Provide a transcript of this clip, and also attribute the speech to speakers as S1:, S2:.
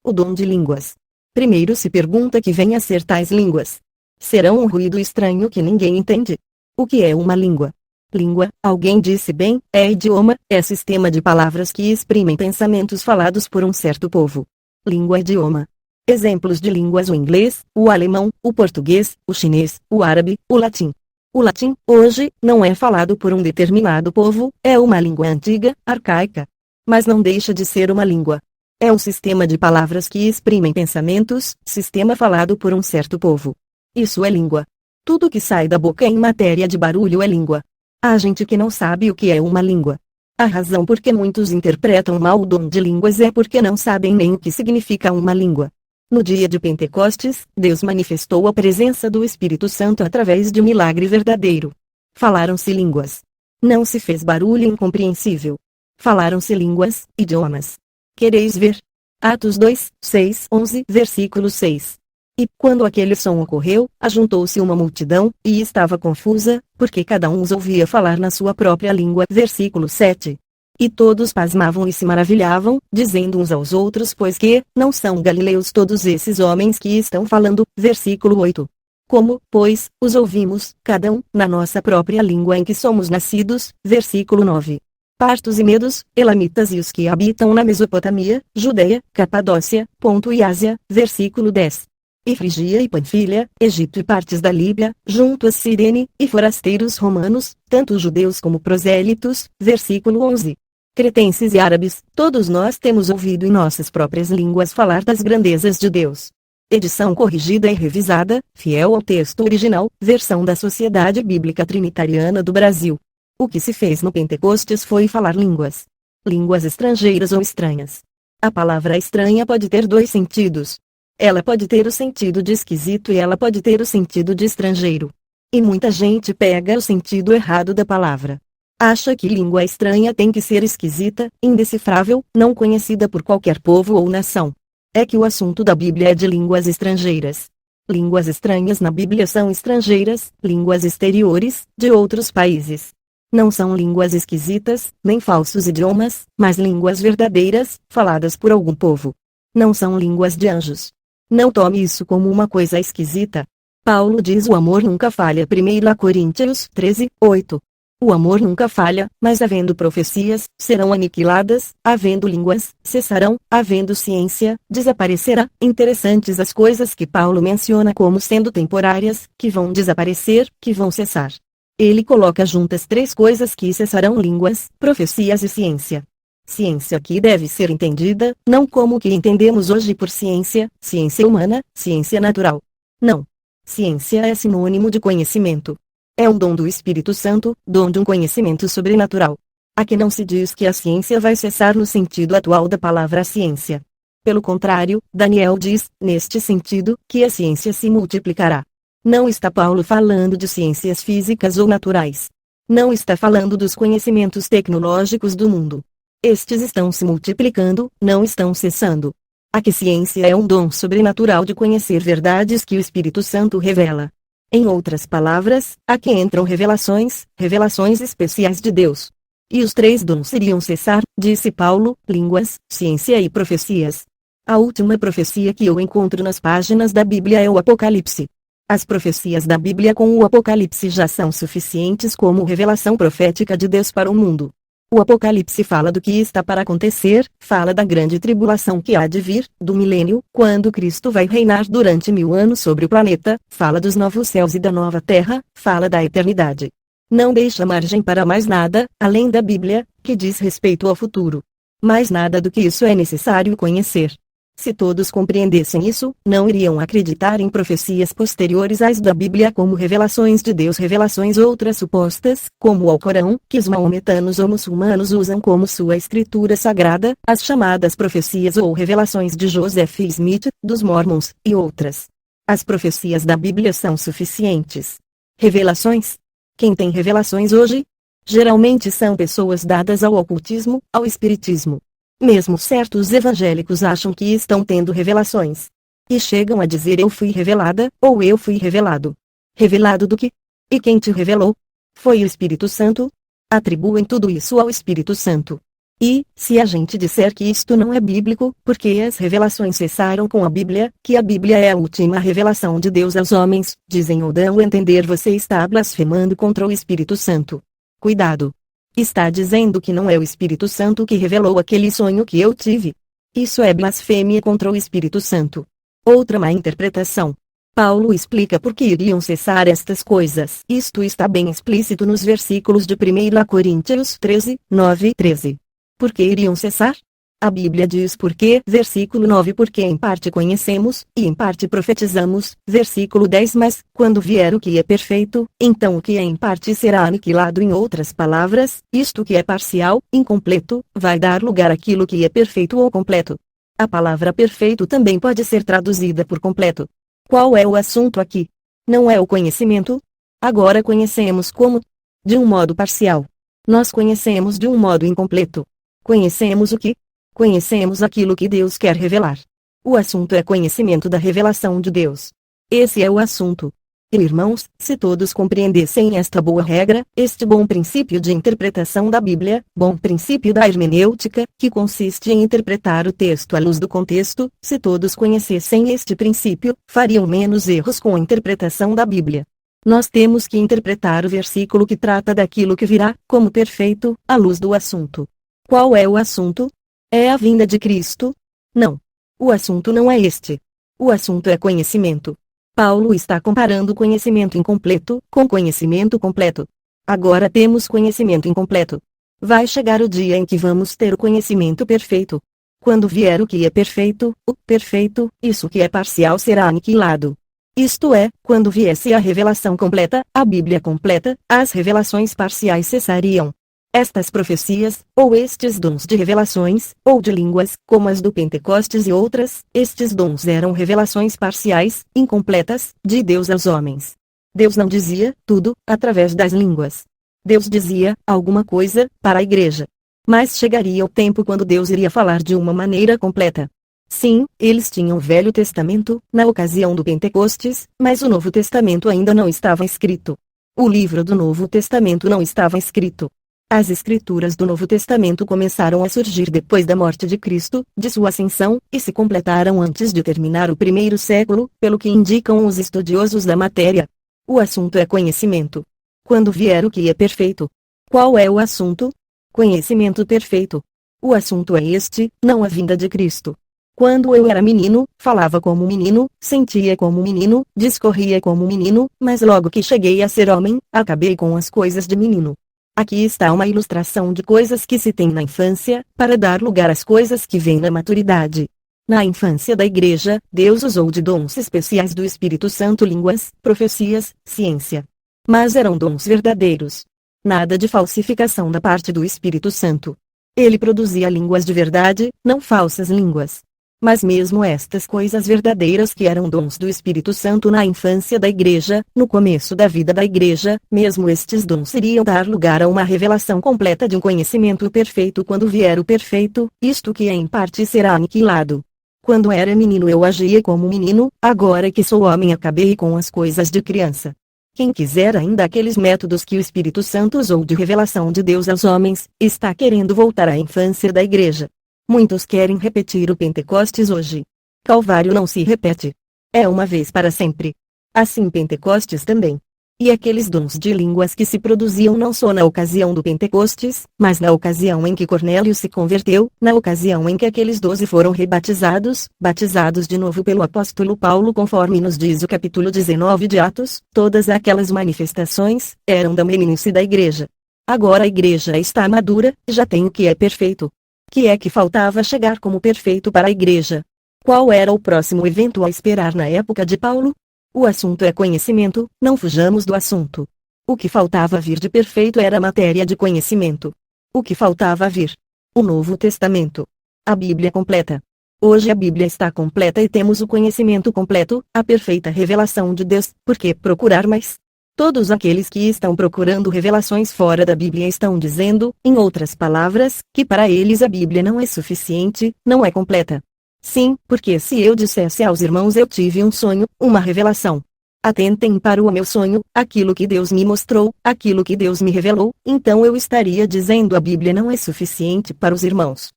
S1: O dom de línguas. Primeiro se pergunta que vem a ser tais línguas. Serão um ruído estranho que ninguém entende? O que é uma língua? Língua, alguém disse bem, é idioma, é sistema de palavras que exprimem pensamentos falados por um certo povo. Língua é idioma. Exemplos de línguas: o inglês, o alemão, o português, o chinês, o árabe, o latim. O latim, hoje, não é falado por um determinado povo, é uma língua antiga, arcaica. Mas não deixa de ser uma língua. É um sistema de palavras que exprimem pensamentos, sistema falado por um certo povo. Isso é língua. Tudo que sai da boca em matéria de barulho é língua. Há gente que não sabe o que é uma língua. A razão por que muitos interpretam mal o dom de línguas é porque não sabem nem o que significa uma língua. No dia de Pentecostes, Deus manifestou a presença do Espírito Santo através de um milagre verdadeiro. Falaram-se línguas. Não se fez barulho incompreensível. Falaram-se línguas, idiomas. Quereis ver? Atos 2, 6, 11, versículo 6. E, quando aquele som ocorreu, ajuntou-se uma multidão, e estava confusa, porque cada um os ouvia falar na sua própria língua. Versículo 7. E todos pasmavam e se maravilhavam, dizendo uns aos outros: pois que, não são galileus todos esses homens que estão falando? Versículo 8. Como, pois, os ouvimos, cada um, na nossa própria língua em que somos nascidos? Versículo 9. Partos e medos, elamitas e os que habitam na Mesopotâmia, Judeia, Capadócia, Ponto e Ásia, versículo 10. E Frigia e Panfilha, Egito e partes da Líbia, junto a Cirene, e forasteiros romanos, tanto judeus como prosélitos, versículo 11. Cretenses e árabes, todos nós temos ouvido em nossas próprias línguas falar das grandezas de Deus. Edição corrigida e revisada, fiel ao texto original, versão da Sociedade Bíblica Trinitariana do Brasil. O que se fez no Pentecostes foi falar línguas. Línguas estrangeiras ou estranhas. A palavra estranha pode ter dois sentidos. Ela pode ter o sentido de esquisito e ela pode ter o sentido de estrangeiro. E muita gente pega o sentido errado da palavra. Acha que língua estranha tem que ser esquisita, indecifrável, não conhecida por qualquer povo ou nação. É que o assunto da Bíblia é de línguas estrangeiras. Línguas estranhas na Bíblia são estrangeiras, línguas exteriores, de outros países. Não são línguas esquisitas, nem falsos idiomas, mas línguas verdadeiras, faladas por algum povo. Não são línguas de anjos. Não tome isso como uma coisa esquisita. Paulo diz: o amor nunca falha. 1 Coríntios 13, 8. O amor nunca falha, mas havendo profecias, serão aniquiladas, havendo línguas, cessarão, havendo ciência, desaparecerá. Interessantes as coisas que Paulo menciona como sendo temporárias, que vão desaparecer, que vão cessar. Ele coloca juntas três coisas que cessarão: línguas, profecias e ciência. Ciência aqui deve ser entendida, não como o que entendemos hoje por ciência, ciência humana, ciência natural. Não. Ciência é sinônimo de conhecimento. É um dom do Espírito Santo, dom de um conhecimento sobrenatural. Aqui não se diz que a ciência vai cessar no sentido atual da palavra ciência. Pelo contrário, Daniel diz, neste sentido, que a ciência se multiplicará. Não está Paulo falando de ciências físicas ou naturais. Não está falando dos conhecimentos tecnológicos do mundo. Estes estão se multiplicando, não estão cessando. A que ciência é um dom sobrenatural de conhecer verdades que o Espírito Santo revela. Em outras palavras, aqui entram revelações, revelações especiais de Deus. E os três dons iriam cessar, disse Paulo: línguas, ciência e profecias. A última profecia que eu encontro nas páginas da Bíblia é o Apocalipse. As profecias da Bíblia com o Apocalipse já são suficientes como revelação profética de Deus para o mundo. O Apocalipse fala do que está para acontecer, fala da grande tribulação que há de vir, do milênio, quando Cristo vai reinar durante 1000 anos sobre o planeta, fala dos novos céus e da nova terra, fala da eternidade. Não deixa margem para mais nada, além da Bíblia, que diz respeito ao futuro. Mais nada do que isso é necessário conhecer. Se todos compreendessem isso, não iriam acreditar em profecias posteriores às da Bíblia como revelações de Deus, revelações outras supostas, como o Alcorão, que os maometanos ou muçulmanos usam como sua escritura sagrada, as chamadas profecias ou revelações de Joseph Smith, dos Mormons, e outras. As profecias da Bíblia são suficientes. Revelações? Quem tem revelações hoje? Geralmente são pessoas dadas ao ocultismo, ao espiritismo. Mesmo certos evangélicos acham que estão tendo revelações. E chegam a dizer: eu fui revelada, ou eu fui revelado. Revelado do quê? E quem te revelou? Foi o Espírito Santo? Atribuem tudo isso ao Espírito Santo. E, se a gente disser que isto não é bíblico, porque as revelações cessaram com a Bíblia, que a Bíblia é a última revelação de Deus aos homens, dizem ou dão a entender, você está blasfemando contra o Espírito Santo. Cuidado! Está dizendo que não é o Espírito Santo que revelou aquele sonho que eu tive. Isso é blasfêmia contra o Espírito Santo. Outra má interpretação. Paulo explica por que iriam cessar estas coisas. Isto está bem explícito nos versículos de 1 Coríntios 13, 9 e 13. Por que iriam cessar? A Bíblia diz porque, versículo 9, porque em parte conhecemos, e em parte profetizamos, versículo 10, mas, quando vier o que é perfeito, então o que é em parte será aniquilado. Em outras palavras, isto que é parcial, incompleto, vai dar lugar àquilo que é perfeito ou completo. A palavra perfeito também pode ser traduzida por completo. Qual é o assunto aqui? Não é o conhecimento? Agora conhecemos como? De um modo parcial. Nós conhecemos de um modo incompleto. Conhecemos o que? Conhecemos aquilo que Deus quer revelar. O assunto é conhecimento da revelação de Deus. Esse é o assunto. E, irmãos, se todos compreendessem esta boa regra, este bom princípio de interpretação da Bíblia, bom princípio da hermenêutica, que consiste em interpretar o texto à luz do contexto, se todos conhecessem este princípio, fariam menos erros com a interpretação da Bíblia. Nós temos que interpretar o versículo que trata daquilo que virá, como perfeito, à luz do assunto. Qual é o assunto? É a vinda de Cristo? Não. O assunto não é este. O assunto é conhecimento. Paulo está comparando conhecimento incompleto com conhecimento completo. Agora temos conhecimento incompleto. Vai chegar o dia em que vamos ter o conhecimento perfeito. Quando vier o que é perfeito, o perfeito, isso que é parcial será aniquilado. Isto é, quando viesse a revelação completa, a Bíblia completa, as revelações parciais cessariam. Estas profecias, ou estes dons de revelações, ou de línguas, como as do Pentecostes e outras, estes dons eram revelações parciais, incompletas, de Deus aos homens. Deus não dizia tudo através das línguas. Deus dizia alguma coisa para a igreja. Mas chegaria o tempo quando Deus iria falar de uma maneira completa. Sim, eles tinham o Velho Testamento, na ocasião do Pentecostes, mas o Novo Testamento ainda não estava escrito. O livro do Novo Testamento não estava escrito. As escrituras do Novo Testamento começaram a surgir depois da morte de Cristo, de sua ascensão, e se completaram antes de terminar o primeiro século, pelo que indicam os estudiosos da matéria. O assunto é conhecimento. Quando vier o que é perfeito. Qual é o assunto? Conhecimento perfeito. O assunto é este, não a vinda de Cristo. Quando eu era menino, falava como menino, sentia como menino, discorria como menino, mas logo que cheguei a ser homem, acabei com as coisas de menino. Aqui está uma ilustração de coisas que se tem na infância, para dar lugar às coisas que vêm na maturidade. Na infância da igreja, Deus usou de dons especiais do Espírito Santo, línguas, profecias, ciência. Mas eram dons verdadeiros. Nada de falsificação da parte do Espírito Santo. Ele produzia línguas de verdade, não falsas línguas. Mas mesmo estas coisas verdadeiras que eram dons do Espírito Santo na infância da igreja, no começo da vida da igreja, mesmo estes dons iriam dar lugar a uma revelação completa de um conhecimento perfeito quando vier o perfeito, isto que em parte será aniquilado. Quando era menino eu agia como menino, agora que sou homem acabei com as coisas de criança. Quem quiser ainda aqueles métodos que o Espírito Santo usou de revelação de Deus aos homens, está querendo voltar à infância da igreja. Muitos querem repetir o Pentecostes hoje. Calvário não se repete. É uma vez para sempre. Assim Pentecostes também. E aqueles dons de línguas que se produziam não só na ocasião do Pentecostes, mas na ocasião em que Cornélio se converteu, na ocasião em que aqueles 12 foram rebatizados, batizados de novo pelo apóstolo Paulo conforme nos diz o capítulo 19 de Atos, todas aquelas manifestações, eram da meninice da igreja. Agora a igreja está madura, já tem o que é perfeito. Que é que faltava chegar como perfeito para a igreja? Qual era o próximo evento a esperar na época de Paulo? O assunto é conhecimento, não fujamos do assunto. O que faltava vir de perfeito era a matéria de conhecimento. O que faltava vir? O Novo Testamento. A Bíblia completa. Hoje a Bíblia está completa e temos o conhecimento completo, a perfeita revelação de Deus, por que procurar mais? Todos aqueles que estão procurando revelações fora da Bíblia estão dizendo, em outras palavras, que para eles a Bíblia não é suficiente, não é completa. Sim, porque se eu dissesse aos irmãos eu tive um sonho, uma revelação. Atentem para o meu sonho, aquilo que Deus me mostrou, aquilo que Deus me revelou, então eu estaria dizendo a Bíblia não é suficiente para os irmãos.